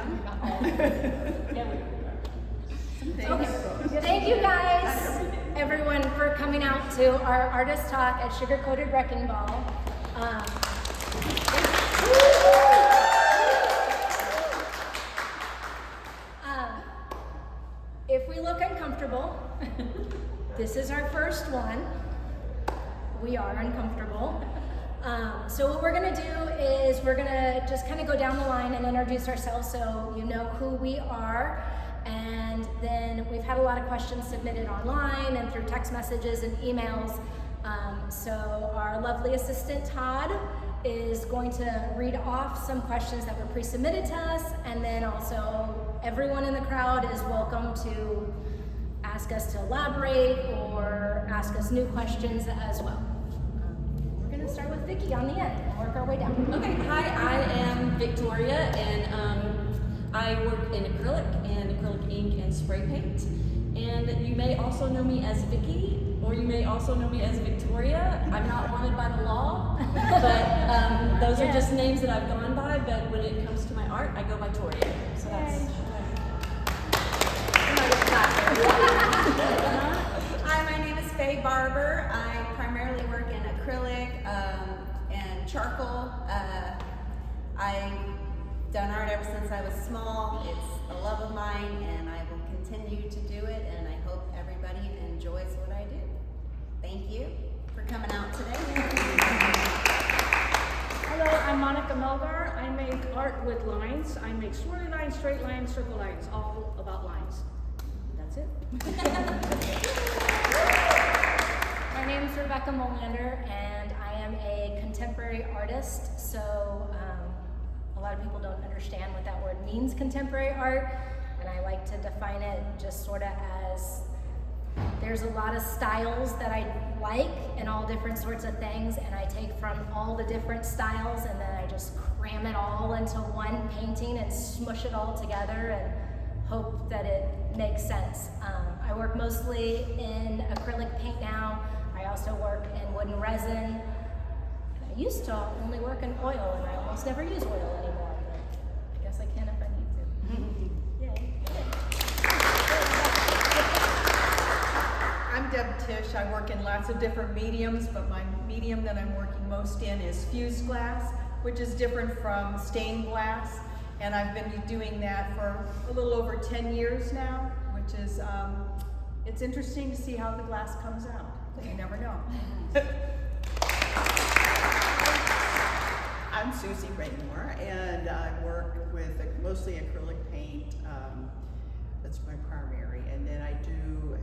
everyone. Okay. Thank you guys, everyone, for coming out to our artist talk at Sugar Coated Wrecking Ball. If we look uncomfortable, this is our first one. We are uncomfortable. So what we're gonna do is we're gonna just kind of go down the line and introduce ourselves so you know who we are. And then we've had a lot of questions submitted online and through text messages and emails. So our lovely assistant Todd is going to read off some questions that were pre-submitted to us, and then also everyone in the crowd is welcome to ask us to elaborate or ask us new questions as well. We're going to start with Vicki on the end and work our way down. Okay, hi, I am Victoria, and I work in acrylic ink and spray paint. And you may also know me as Vicki, or you may also know me as Victoria. I'm not wanted by the law, but those are just names that I've gone by. But when it comes to my art, I go by Toria. So that's. Hi, my name is Faye Barber. I primarily work in acrylic and charcoal. I've done art ever since I was small. It's a love of mine, and I will continue to do it, and I hope everybody enjoys what I do. Thank you for coming out today. Hello, I'm Melgar. I make art with lines. I make swirly lines, straight lines, circle lines, all about lines. That's it. My name is Rebekah Molander, and I am a contemporary artist. So a lot of people don't understand what that word means, contemporary art, and I like to define it just sort of as there's a lot of styles that I like and all different sorts of things, and I take from all the different styles and then I just cram it all into one painting and smush it all together and hope that it makes sense. I work mostly in acrylic paint now. I also work in wooden resin. And I used to only work in oil, and I almost never use oil anymore, but I guess I can if I need to. Yay. I'm Tish. I work in lots of different mediums, but my medium that I'm working most in is fused glass, which is different from stained glass. And I've been doing that for a little over 10 years now, which is, it's interesting to see how the glass comes out. You never know. I'm Suzy Raymor, and I work with mostly acrylic paint. That's my primary, and then I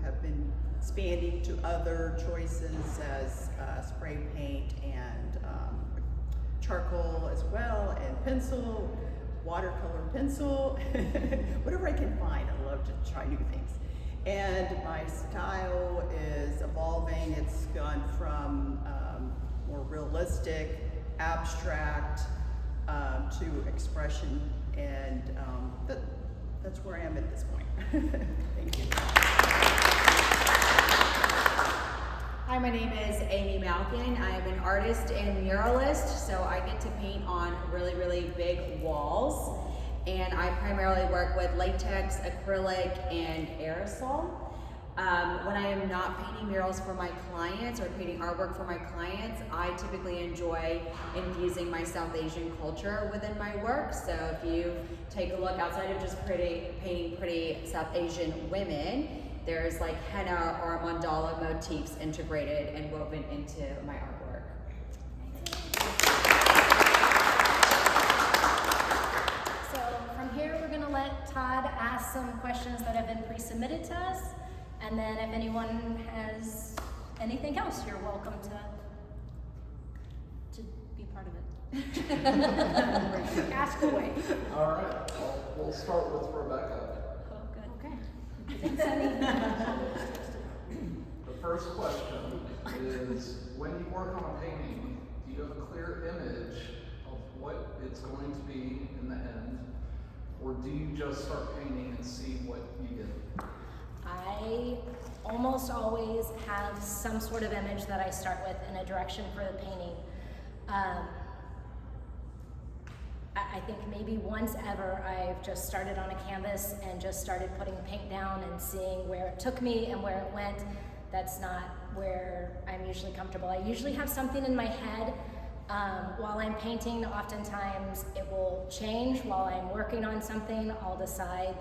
have been expanding to other choices as spray paint and charcoal as well, and pencil, watercolor pencil, whatever I can find. I love to try new things. And my style is evolving. It's gone from more realistic, abstract to expression, and that's where I am at this point. Thank you. Hi, my name is Amy Malkan. I am an artist and muralist, so I get to paint on really, really big walls. And I primarily work with latex, acrylic, and aerosol. When I am not painting murals for my clients or painting artwork for my clients, I typically enjoy infusing my South Asian culture within my work. So if you take a look outside of just painting pretty South Asian women, there's like henna or mandala motifs integrated and woven into my artwork. So from here, we're gonna let Todd ask some questions that have been pre-submitted to us. And then if anyone has anything else, you're welcome to be part of it. Ask away. All right, we'll start with Rebekah. Oh, good. Okay. The first question is, when you work on a painting, do you have a clear image of what it's going to be in the end? Or do you just start painting and see what you get? I almost always have some sort of image that I start with in a direction for the painting. I think maybe once ever I've just started on a canvas and just started putting paint down and seeing where it took me and where it went. That's not where I'm usually comfortable. I usually have something in my head while I'm painting. Oftentimes it will change while I'm working on something. I'll decide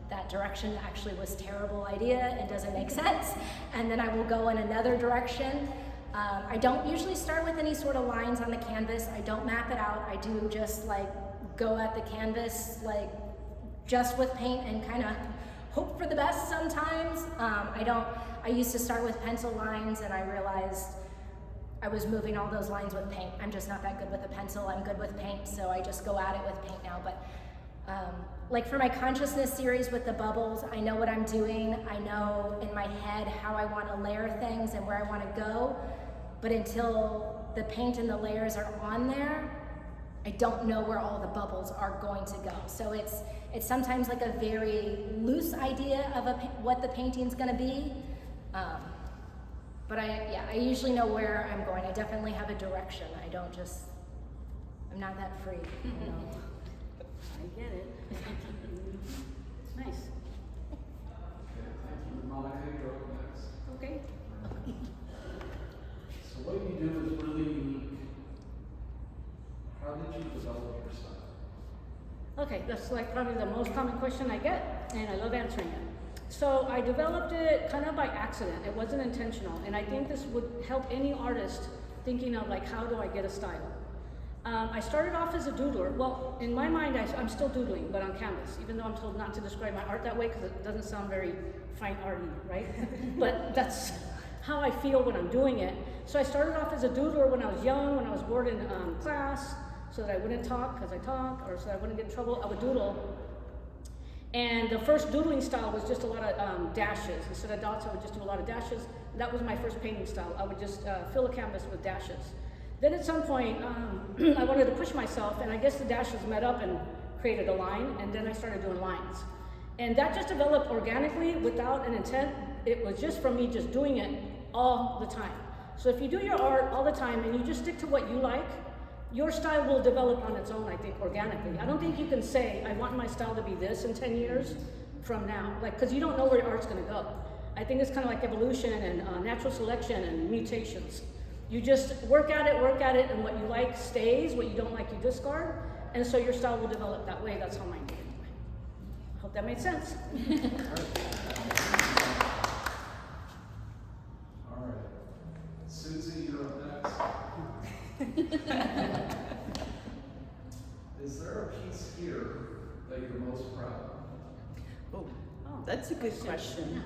that direction actually was a terrible idea and doesn't make sense, and then I will go in another direction. I don't usually start with any sort of lines on the canvas. I don't map it out. I do just like go at the canvas like just with paint and kind of hope for the best sometimes. I used to start with pencil lines, and I realized I was moving all those lines with paint. I'm just not that good with a pencil. I'm good with paint, so I just go at it with paint now. But like for my consciousness series with the bubbles, I know what I'm doing. I know in my head how I want to layer things and where I want to go. But until the paint and the layers are on there, I don't know where all the bubbles are going to go. So it's sometimes like a very loose idea of what the painting's going to be. But I usually know where I'm going. I definitely have a direction. I'm not that free, you know. I get it. Nice. Okay, thank you. Monica, you're up next. Okay. So what you do is really unique. How did you develop your style? Okay, that's like probably the most common question I get, and I love answering it. So I developed it kind of by accident. It wasn't intentional, and I think this would help any artist thinking of like, how do I get a style? I started off as a doodler. Well, in my mind, I'm still doodling, but on canvas, even though I'm told not to describe my art that way because it doesn't sound very fine arty, right? But that's how I feel when I'm doing it. So I started off as a doodler when I was young, when I was bored in class, so that I wouldn't talk because I talk, or so that I wouldn't get in trouble. I would doodle. And the first doodling style was just a lot of dashes. Instead of dots, I would just do a lot of dashes. That was my first painting style. I would just fill a canvas with dashes. Then at some point, I wanted to push myself, and I guess the dashes met up and created a line, and then I started doing lines. And that just developed organically without an intent. It was just from me just doing it all the time. So if you do your art all the time and you just stick to what you like, your style will develop on its own, I think, organically. I don't think you can say, I want my style to be this in 10 years from now, because you don't know where your art's gonna go. I think it's kind of like evolution and natural selection and mutations. You just work at it, and what you like stays, what you don't like you discard, and so your style will develop that way. That's how mine did anyway. Hope that made sense. All right. Suzy, you're up next. Is there a piece here that you're most proud of? Oh, that's a good question.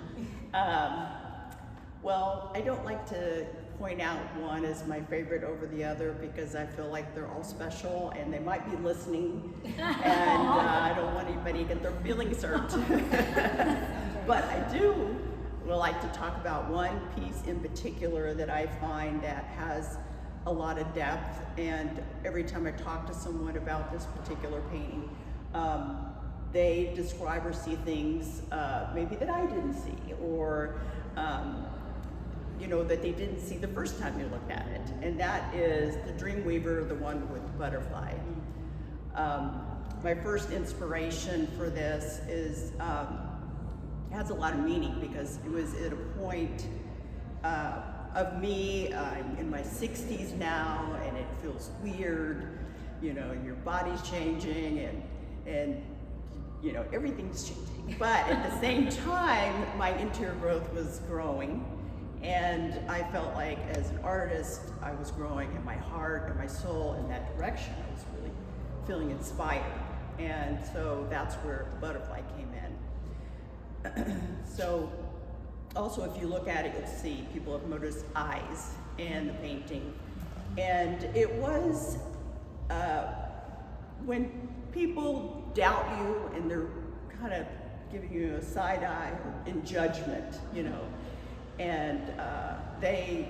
Well, I don't like to point out one as my favorite over the other because I feel like they're all special and they might be listening, and I don't want anybody to get their feelings hurt. But I do like to talk about one piece in particular that I find that has a lot of depth, and every time I talk to someone about this particular painting, they describe or see things maybe that I didn't see, or that they didn't see the first time you looked at it, and that is the Dreamweaver, the one with the butterfly. My first inspiration for this is has a lot of meaning because it was at a point of me. I'm in my 60s now, and it feels weird. Your body's changing, and everything's changing. But at the same time, my interior growth was growing. And I felt like as an artist, I was growing in my heart and my soul in that direction. I was really feeling inspired. And so that's where the butterfly came in. So also, if you look at it, you'll see people have noticed eyes in the painting. And it was when people doubt you and they're kind of giving you a side eye in judgment, and they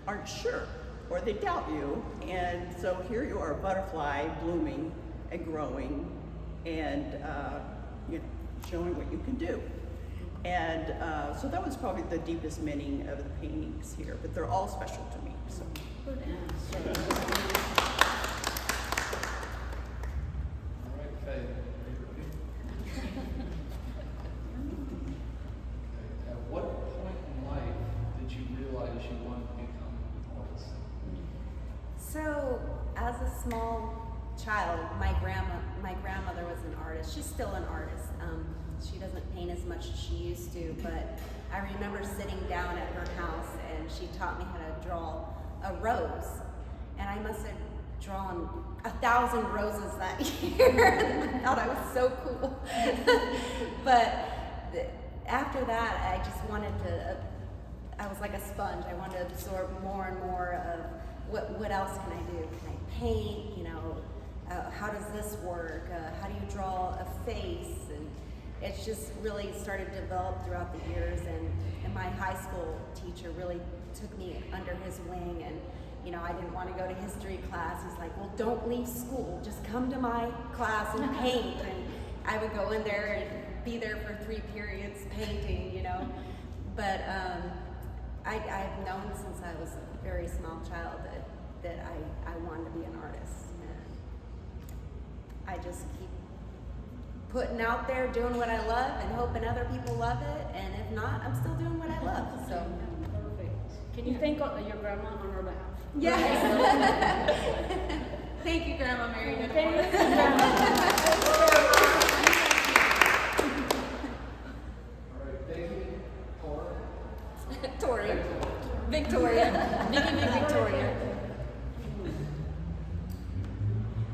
aren't sure, or they doubt you, and so here you are, a butterfly blooming and growing, and showing what you can do. And so that was probably the deepest meaning of the paintings here, but they're all special to me. So. child, my grandmother was an artist. She's still an artist. She doesn't paint as much as she used to, but I remember sitting down at her house and she taught me how to draw a rose. And I must have drawn 1,000 roses that year. I thought I was so cool. But after that, I just wanted to, I was like a sponge. I wanted to absorb more and more of what else can I do? Can I paint? You know, how does this work? How do you draw a face? And it's just really started to develop throughout the years. And my high school teacher really took me under his wing. And you know, I didn't want to go to history class. He's like, well, don't leave school. Just come to my class and paint. And I would go in there and be there for 3 periods painting, you know. But I've known since I was a very small child that I wanted to be an artist. And I just keep putting out there, doing what I love and hoping other people love it. And if not, I'm still doing what I love, so. Perfect. Can you thank your grandma on her behalf? Yes. Thank you, Grandma Mary. Thank you, Grandma. All right, thank you, Toria. Toria. Victoria. Vicky Victoria.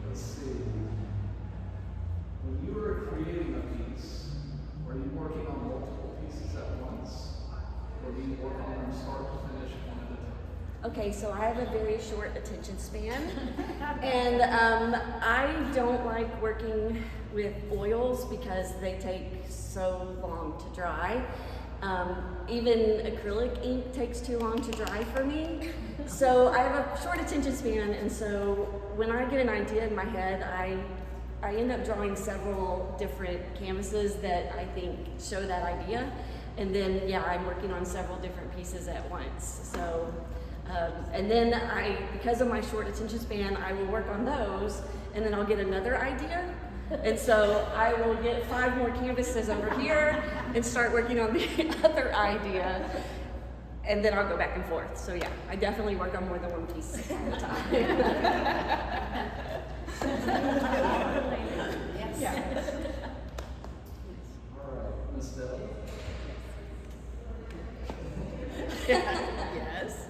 Let's see. When you were creating a piece, were you working on multiple pieces at once? Or do you work on them start to finish one at a time? Okay, so I have a very short attention span, and I don't like working with oils because they take so long to dry. Even acrylic ink takes too long to dry for me. So I have a short attention span, and so when I get an idea in my head, I end up drawing several different canvases that I think show that idea. And then, yeah, I'm working on several different pieces at once. So, and then because of my short attention span, I will work on those, and then I'll get another idea. And so I will get 5 more canvases over here and start working on the other idea. And then I'll go back and forth. So yeah, I definitely work on more than one piece at a time. Yes. All right, Ms. Dell. Yes.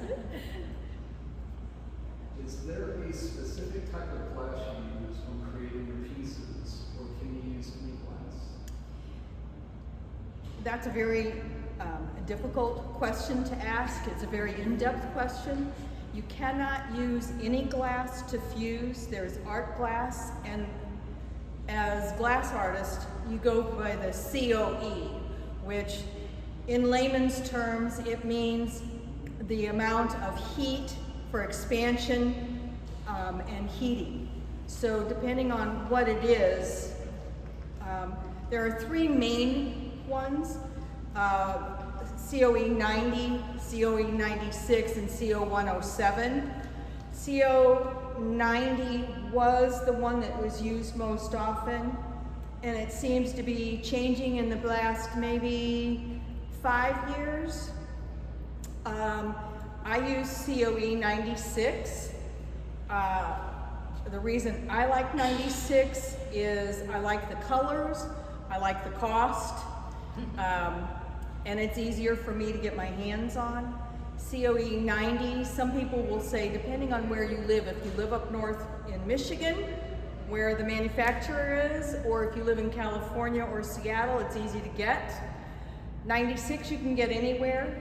Is there a specific type of glass you use when creating your pieces, or can you use any glass? That's a very difficult question to ask. It's a very in-depth question. You cannot use any glass to fuse. There's art glass, and as glass artist, you go by the COE, which in layman's terms, it means the amount of heat for expansion and heating. So depending on what it is, there are 3 main ones, COE 90, COE 96, and CO 107. CO 90 was the one that was used most often, and it seems to be changing in the last maybe 5 years. I use COE 96. The reason I like 96 is I like the colors, I like the cost, and it's easier for me to get my hands on. COE 90, some people will say, depending on where you live, if you live up north in Michigan, where the manufacturer is, or if you live in California or Seattle, it's easy to get. 96 you can get anywhere.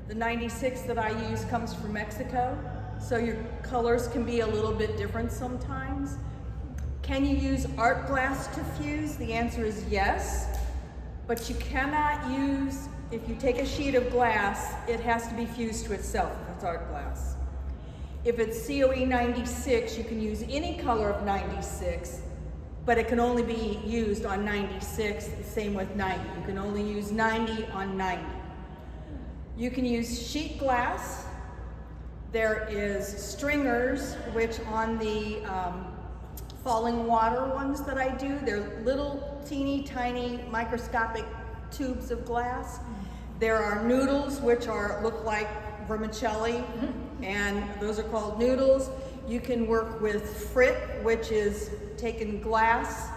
The 96 that I use comes from Mexico, so your colors can be a little bit different sometimes. Can you use art glass to fuse? The answer is yes, but you cannot use, if you take a sheet of glass, it has to be fused to itself if it's art glass. If it's COE 96, you can use any color of 96, but it can only be used on 96, the same with 90. You can only use 90 on 90. You can use sheet glass. There is stringers, which on the falling water ones that I do, they're little teeny tiny microscopic tubes of glass. There are noodles, which look like vermicelli, and those are called noodles. You can work with frit, which is taken glass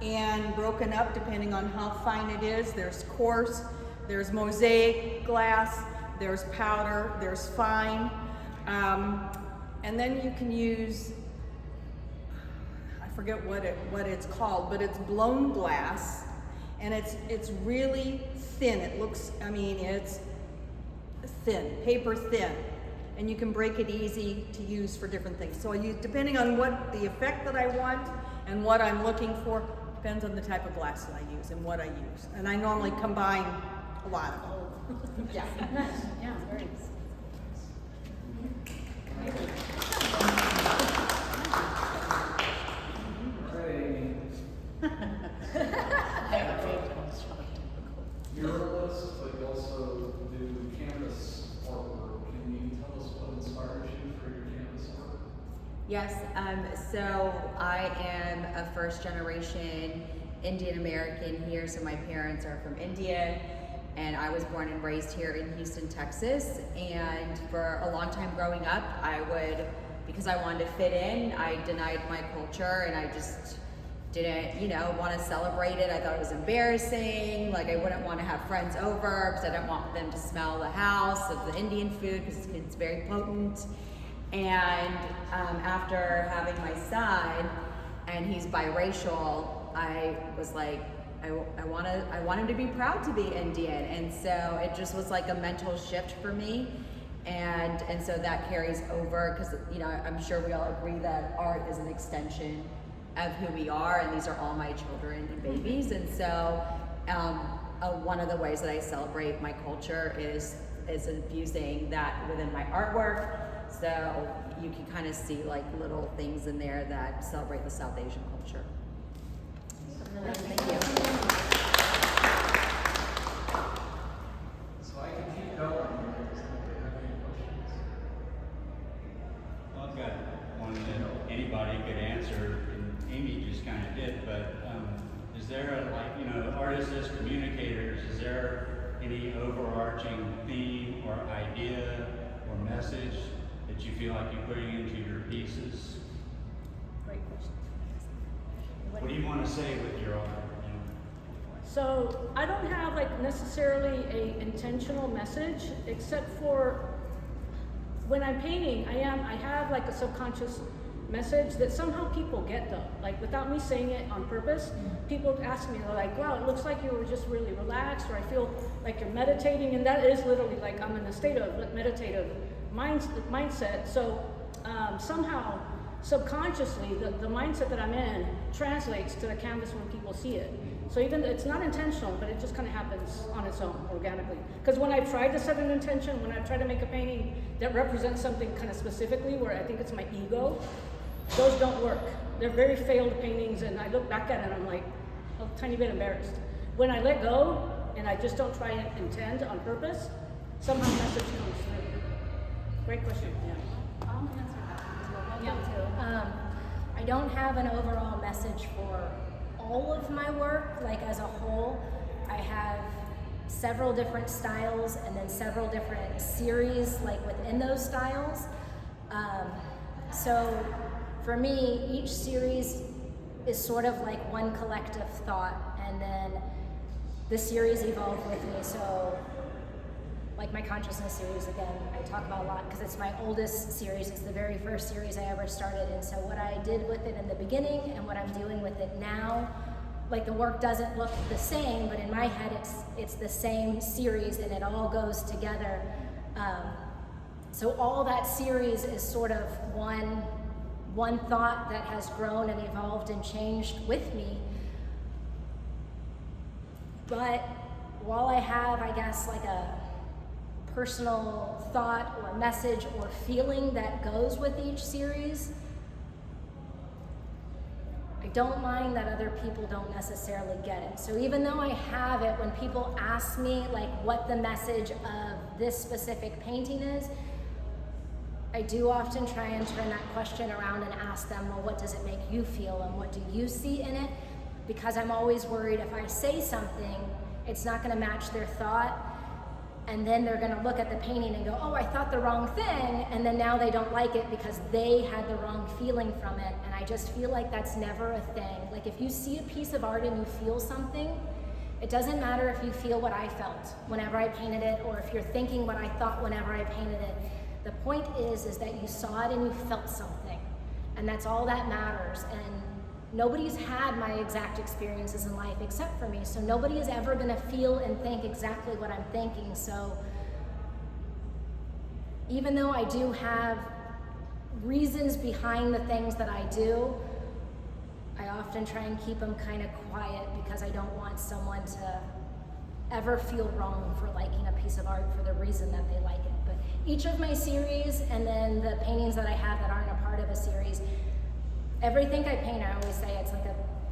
and broken up depending on how fine it is. There's coarse, there's mosaic glass, there's powder, there's fine. And then you can use, I forget what it's called, but it's blown glass, and it's really thin. It looks, I mean, it's thin, paper thin, and you can break it easy to use for different things. So depending on what the effect that I want and what I'm looking for, depends on the type of glass that I use and what I use. And I normally combine a lot of them. Yeah. Nice. Yeah, very nice. Muralist, but you also do canvas artwork. Can you tell us what inspires you for your canvas art? Yes, so I am a first generation Indian American here, so my parents are from India, and I was born and raised here in Houston, Texas. And for a long time growing up, because I wanted to fit in, I denied my culture, and I just didn't, want to celebrate it. I thought it was embarrassing. Like, I wouldn't want to have friends over because I didn't want them to smell the house of the Indian food because it's very potent. And after having my son, and he's biracial, I was like, I want him to be proud to be Indian. And so it just was like a mental shift for me. And so that carries over because, I'm sure we all agree that art is an extension of who we are, and these are all my children and babies. And so one of the ways that I celebrate my culture is infusing that within my artwork. So you can kind of see like little things in there that celebrate the South Asian culture. Thank you. So I can keep going. Does anybody have any questions? Well, I've got one that anybody could answer, and Amy just kind of did, but is there artists as communicators, is there any overarching theme or idea or message that you feel like you're putting into your pieces? Great question. What do you want to say with your art? So I don't have necessarily a intentional message, except for when I'm painting, I have a subconscious message that somehow people get though. Like without me saying it on purpose, people ask me, they're like, wow, it looks like you were just really relaxed, or I feel like you're meditating, and that is literally like I'm in a state of meditative mindset. So somehow subconsciously the mindset that I'm in translates to the canvas when people see it. So even it's not intentional, but it just kind of happens on its own organically. Because when I've tried to set an intention, when I've tried to make a painting that represents something kind of specifically where I think it's my ego, those don't work. They're very failed paintings, and I look back at it and I'm like a tiny bit embarrassed. When I let go and I just don't try and intend on purpose, somehow the message comes through. Great question. Yeah. I'll answer that as well. Yeah, too. I don't have an overall message for all of my work, like as a whole. I have several different styles and then several different series like within those styles. So for me, each series is sort of like one collective thought, and then the series evolved with me. So like my consciousness series, again, I talk about a lot because it's my oldest series. It's the very first series I ever started. And so what I did with it in the beginning and what I'm doing with it now, like the work doesn't look the same, but in my head it's the same series and it all goes together. So all that series is sort of one thought that has grown and evolved and changed with me. But while I have, I guess, like a personal thought or message or feeling that goes with each series, I don't mind that other people don't necessarily get it. So even though I have it, when people ask me like what the message of this specific painting is, I do often try and turn that question around and ask them, well, what does it make you feel and what do you see in it? Because I'm always worried if I say something, it's not going to match their thought. and then they're gonna look at the painting and go, oh, I thought the wrong thing, and then now they don't like it because they had the wrong feeling from it. And I just feel like that's never a thing. Like if you see a piece of art and you feel something, it doesn't matter if you feel what I felt whenever I painted it, or if you're thinking what I thought whenever I painted it. The point is that you saw it and you felt something, and that's all that matters. And nobody's had my exact experiences in life except for me, so nobody is ever gonna feel and think exactly what I'm thinking. So even though I do have reasons behind the things that I do, I often try and keep them kind of quiet because I don't want someone to ever feel wrong for liking a piece of art for the reason that they like it. But each of my series, and then the paintings that I have that aren't a part of a series, everything I paint, I always say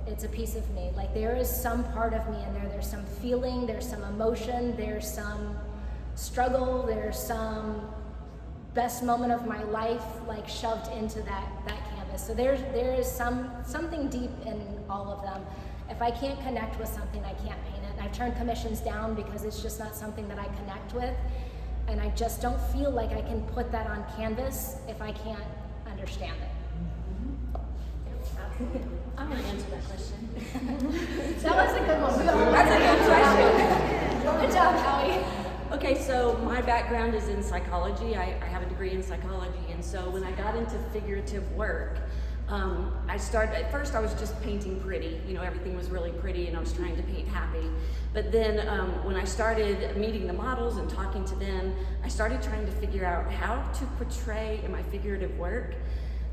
it's a piece of me. Like there is some part of me in there. There's some feeling, there's some emotion, there's some struggle, there's some best moment of my life like shoved into that canvas. So there is something deep in all of them. If I can't connect with something, I can't paint it. And I've turned commissions down because it's just not something that I connect with. And I just don't feel like I can put that on canvas if I can't understand it. I'm gonna answer that question. That was a good one. That's a good question. Good job, Howie. Okay, so my background is in psychology. I have a degree in psychology, and so when I got into figurative work, at first I was just painting pretty, everything was really pretty and I was trying to paint happy. But then when I started meeting the models and talking to them, I started trying to figure out how to portray in my figurative work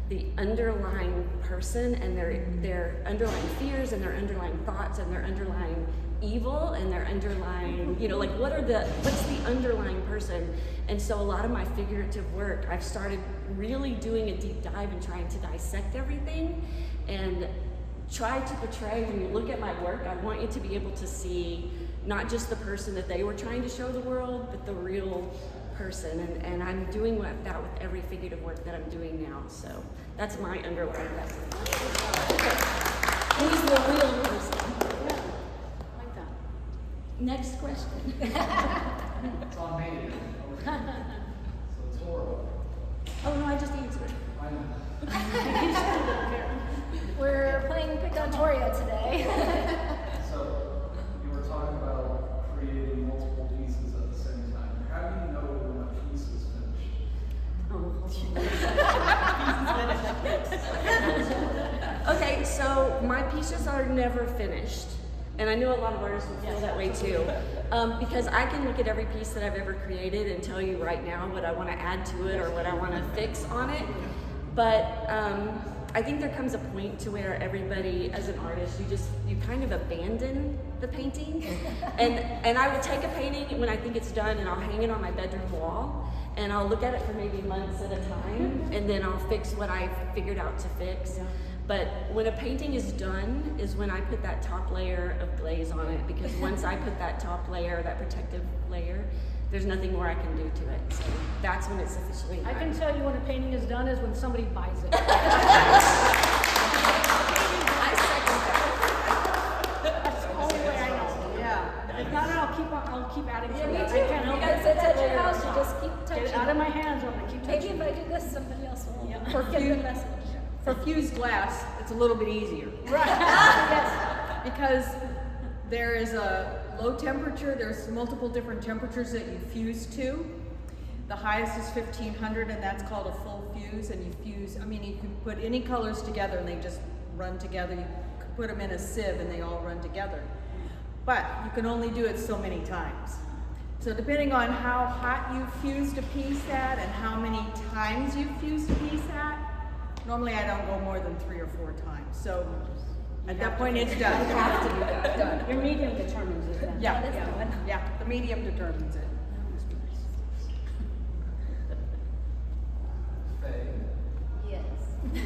the underlying person and their underlying fears and their underlying thoughts and their underlying evil and their underlying, what's the underlying person? And so a lot of my figurative work, I've started really doing a deep dive and trying to dissect everything and try to portray, when you look at my work, I want you to be able to see not just the person that they were trying to show the world, but the real person. And I'm doing that with every figurative work that I'm doing now. So that's my underlying message. Who's the real person? Next question. It's on me. So Toria. Oh no, I just answered. I know. We're playing Pick on Toria today. So you were talking about creating multiple pieces at the same time. How do you know when a piece is finished? Okay, so my pieces are never finished. And I know a lot of artists would feel that way too. Because I can look at every piece that I've ever created and tell you right now what I want to add to it or what I want to fix on it. But I think there comes a point to where everybody, as an artist, you kind of abandon the painting. And I will take a painting when I think it's done and I'll hang it on my bedroom wall and I'll look at it for maybe months at a time and then I'll fix what I figured out to fix. But when a painting is done is when I put that top layer of glaze on it, because once I put that top layer, that protective layer, there's nothing more I can do to it. So that's when it's officially done. I can tell you when a painting is done is when somebody buys it. I second that. That's the only way I know. Yeah. If not, I'll keep adding to Yeah, me it. too. I can't help Because it. it's at your house, you just keep touching. Get it out of my hands, I'm gonna keep Maybe touching if I it. do this, somebody else will Yeah. get the message. For fused glass, it's a little bit easier. Right. Yes. Because there is a low temperature, there's multiple different temperatures that you fuse to. The highest is 1500 and that's called a full fuse, and you fuse, you can put any colors together and they just run together. You can put them in a sieve and they all run together. But you can only do it so many times. So depending on how hot you fused a piece at and how many times you fused a piece at, normally I don't go more than 3 or 4 times. So at that point it's done. You have to do that. Done. Your medium determines it then. Yeah, the medium determines it. Faye, Yes. the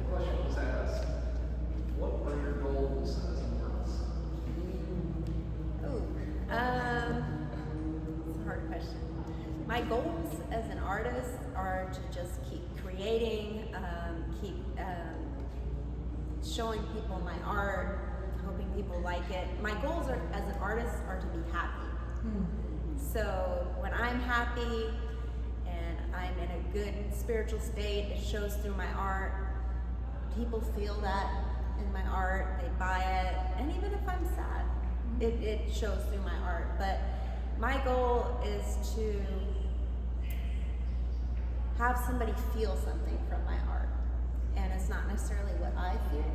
question was asked, what are your goals as an artist? Ooh, it's a hard question. My goals as an artist are to just keep creating, keep showing people my art, hoping people like it. My goals as an artist are to be happy. So when I'm happy and I'm in a good spiritual state, it shows through my art. People feel that in my art, they buy it, and even if I'm sad, it shows through my art. But my goal is to have somebody feel something from my art, and it's not necessarily what I feel.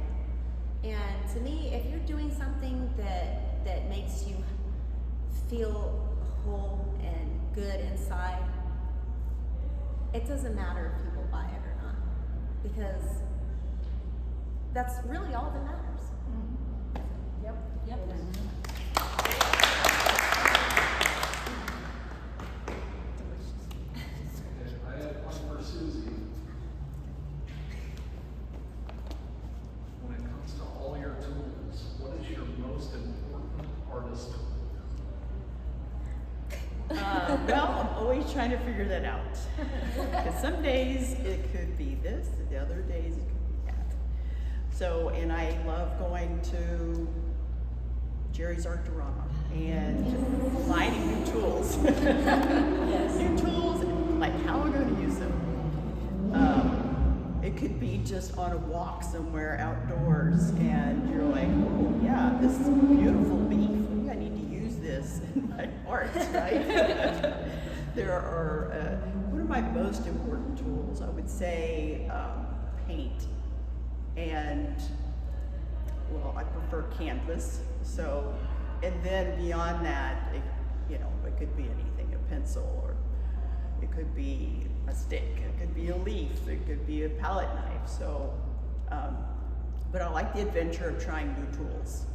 And to me, if you're doing something that makes you feel whole and good inside, it doesn't matter if people buy it or not, because that's really all that matters. Yep. Yep. I have one for Suzy. When it comes to all your tools, what is your most important artist tool? Well, I'm always trying to figure that out. Because some days it could be this, the other days it could be that. So, and I love going to Jerry's Artorama and finding new tools. New tools, like how am I going to use them? It could be just on a walk somewhere outdoors and you're like, oh yeah, this is beautiful beef. Maybe I need to use this in my art, right? There are, one of my most important tools, I would say, paint. And, well, I prefer canvas. So, and then beyond that, it could be anything, a pencil, or it could be a stick, it could be a leaf, it could be a palette knife. So, but I like the adventure of trying new tools.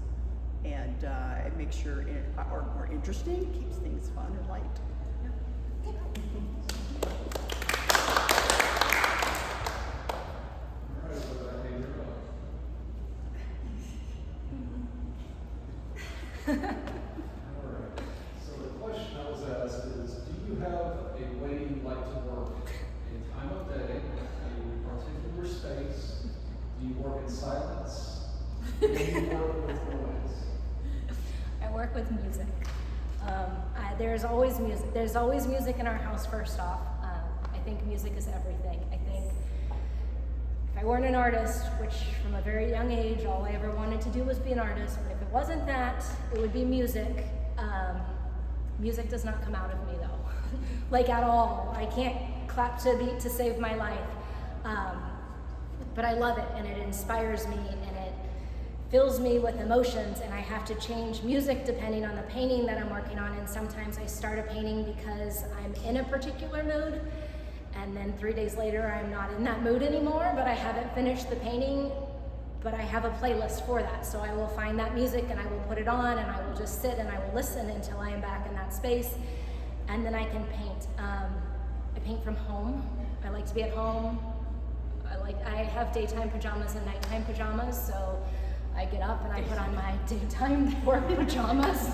And it makes your art more interesting, keeps things fun and light. Alright, so the question I was asked is, do you have a way you like to work? A time of day, a particular space? Do you work in silence? Do you work with noise? I work with music. There's always music. There's always music in our house, first off. I think music is everything. I think if I weren't an artist, which from a very young age, all I ever wanted to do was be an artist, but if it wasn't that, it would be music. Music does not come out of me though, like at all. I can't clap to a beat to save my life. But I love it, and it inspires me, and it fills me with emotions, and I have to change music depending on the painting that I'm working on. And sometimes I start a painting because I'm in a particular mood, and then 3 days later I'm not in that mood anymore, but I haven't finished the painting, but I have a playlist for that. So I will find that music and I will put it on, and I will just sit and I will listen until I am back in that space, and then I can paint. I paint from home. I like to be at home. I have daytime pajamas and nighttime pajamas, so I get up and I put on my daytime work pajamas.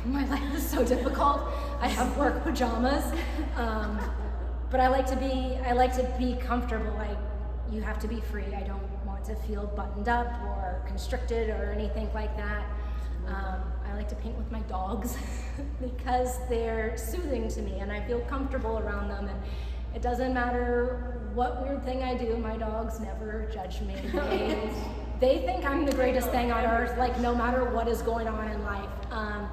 My life is so difficult. I have work pajamas, but I like to be comfortable. You have to be free. I don't want to feel buttoned up or constricted or anything like that. I like to paint with my dogs because they're soothing to me, and I feel comfortable around them. And it doesn't matter what weird thing I do, my dogs never judge me. They think I'm the greatest thing on earth, like no matter what is going on in life. I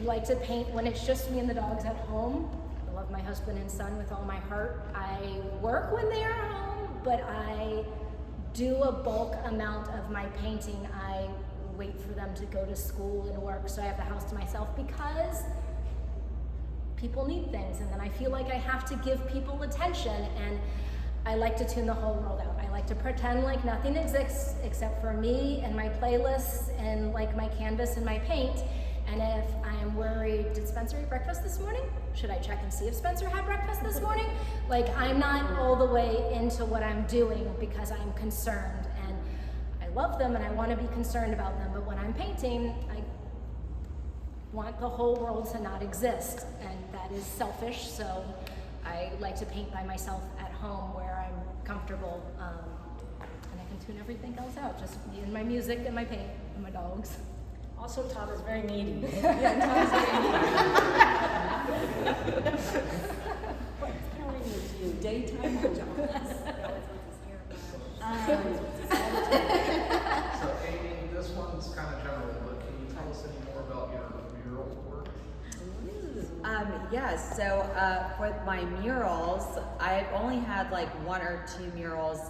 like to paint when it's just me and the dogs at home. I love my husband and son with all my heart. I work when they are home, but I do a bulk amount of my painting. I wait for them to go to school and work, so I have the house to myself, because people need things, and then I feel like I have to give people attention, and I like to tune the whole world out. I like to pretend like nothing exists except for me and my playlists and like my canvas and my paint. And if I'm worried, did Spencer eat breakfast this morning? Should I check and see if Spencer had breakfast this morning? Like, I'm not all the way into what I'm doing because I'm concerned, and I love them and I want to be concerned about them, but when I'm painting, I want the whole world to not exist, and that is selfish. So I like to paint by myself at home where I'm comfortable, and I can tune everything else out, just me and my music and my paint and my dogs. Also, Todd is very needy. Yeah, Todd's He only needs you. daytime pajamas. So Amy, this one's kind of general, but can you tell us any more about your mural work? Yes, so for my murals, I've only had like 1 or 2 murals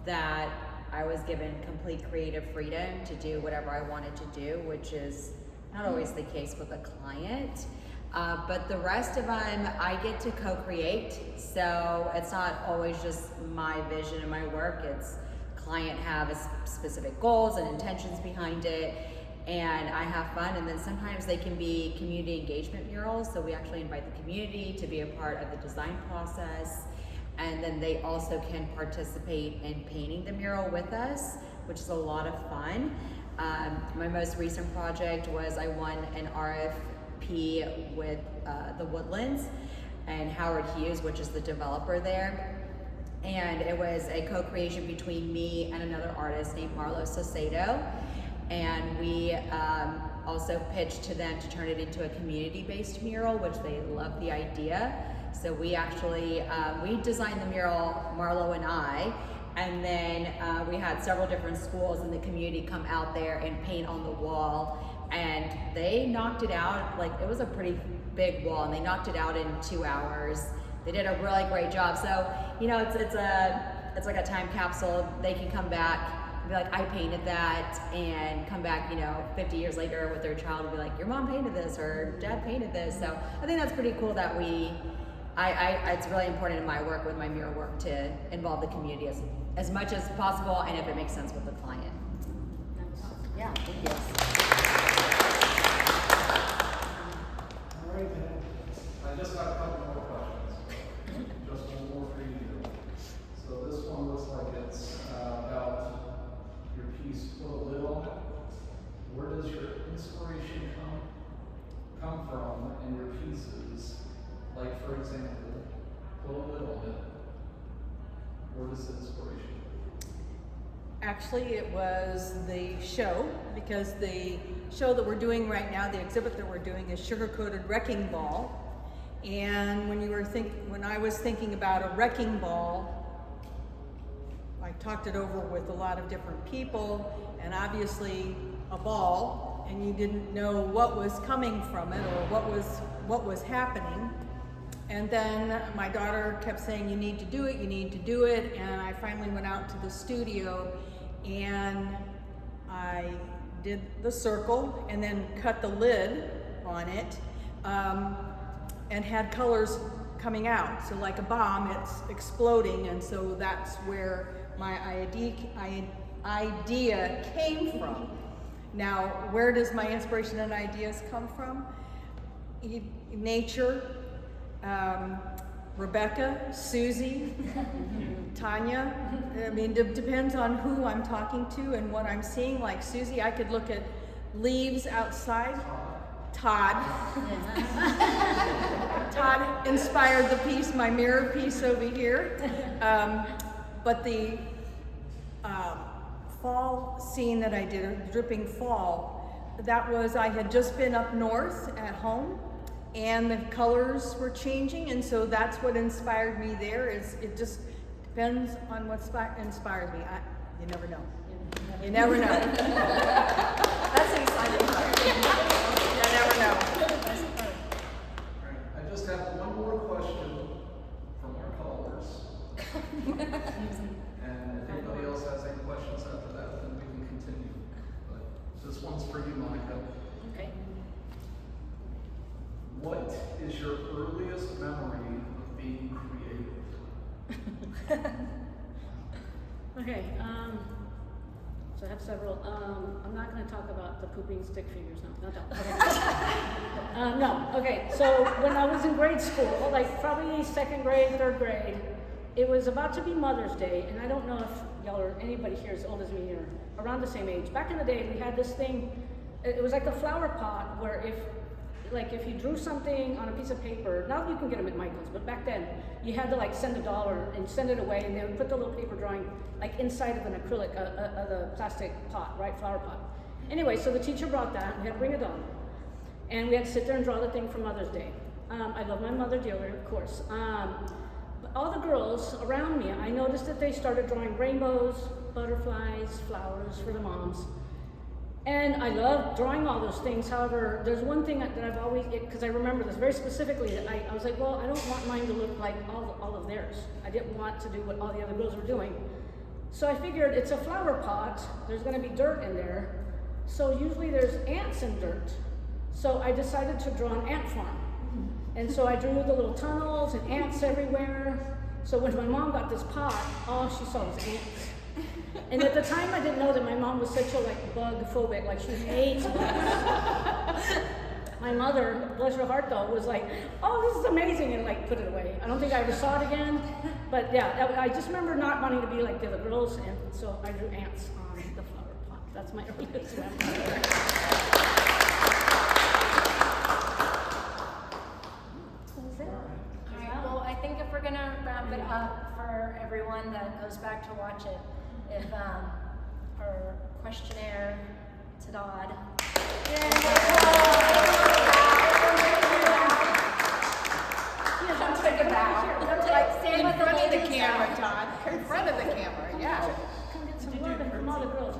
that I was given complete creative freedom to do whatever I wanted to do, which is not always the case with a client. But the rest of them, I get to co-create. So it's not always just my vision and my work. It's client have specific goals and intentions behind it, and I have fun. And then sometimes they can be community engagement murals. So we actually invite the community to be a part of the design process. And then they also can participate in painting the mural with us, which is a lot of fun. My most recent project was I won an RFP with the Woodlands and Howard Hughes, which is the developer there. And it was a co-creation between me and another artist named Marlo Saucedo. And we also pitched to them to turn it into a community-based mural, which they loved the idea. So we actually, we designed the mural, Marlo and I, and then we had several different schools in the community come out there and paint on the wall, and they knocked it out. Like, it was a pretty big wall, and they knocked it out in 2 hours. They did a really great job. So, you know, it's like a time capsule. They can come back and be like, I painted that, and come back, you know, 50 years later with their child and be like, your mom painted this, or dad painted this. So I think that's pretty cool that it's really important in my work with my mural work to involve the community as much as possible, and if it makes sense with the client. Yeah, thank you. All right, then. I just got a couple more questions. Just one more for you. So this one looks like it's about your piece, Put a Lid on It. Where does your inspiration come from in your pieces? Like, for example, Put a Lid on It. Where does the inspiration come? Actually, it was the show, because the show that we're doing right now, the exhibit that we're doing, is Sugar-Coated Wrecking Ball. And when I was thinking about a wrecking ball, I talked it over with a lot of different people, and obviously a ball, and you didn't know what was coming from it or what was happening. And then my daughter kept saying, you need to do it, you need to do it. And I finally went out to the studio and I did the circle and then cut the lid on it, and had colors coming out. So like a bomb, it's exploding. And so that's where my idea came from. Now, where does my inspiration and ideas come from? Nature. Rebekah, Suzy, Tanya. I mean, it depends on who I'm talking to and what I'm seeing. Like Suzy, I could look at leaves outside. Todd. Todd inspired the piece, my mirror piece over here. But the fall scene that I did, dripping fall, that was, I had just been up north at home, and the colors were changing, and so that's what inspired me there. It just depends on what inspires me. You never know. You never know. That's the exciting part. You never know. Right. I just have one more question from our callers. And if anybody else has any questions after that, then we can continue. But this one's for you, Monica. Okay. What is your earliest memory of being creative? Okay, so I have several. I'm not going to talk about the pooping stick figures, no, not that one. No, okay, so when I was in grade school, like probably second grade, third grade, it was about to be Mother's Day, and I don't know if y'all or anybody here as old as me or around the same age. Back in the day, we had this thing, it was like a flower pot where if you drew something on a piece of paper, now you can get them at Michael's, but back then you had to like send $1 and send it away, and they would put the little paper drawing like inside of an acrylic, the plastic pot, right, flower pot. Anyway, so the teacher brought that, we had to bring it on. And we had to sit there and draw the thing for Mother's Day. I love my mother dearly, of course. But all the girls around me, I noticed that they started drawing rainbows, butterflies, flowers for the moms. And I love drawing all those things. However, there's one thing that I've always, because I remember this very specifically, that I was like, well, I don't want mine to look like all of theirs. I didn't want to do what all the other girls were doing. So I figured it's a flower pot, there's gonna be dirt in there. So usually there's ants in dirt. So I decided to draw an ant farm. And so I drew the little tunnels and ants everywhere. So when my mom got this pot, all she saw was ants. And at the time I didn't know that my mom was such a bug phobic, like she hates bugs. My mother, bless her heart though, was like, oh, this is amazing, and put it away. I don't think I ever saw it again. But yeah, I just remember not wanting to be like the other girls, and so I drew ants on the flower pot. That's my earliest memory. Alright, well, I think if we're gonna wrap it up for everyone that goes back to watch it, if our questionnaire to Dodd. Don't take a bow. Stand In with front of the ladies camera, out. Todd. In front of the camera, yeah. Come get some love from all the girls.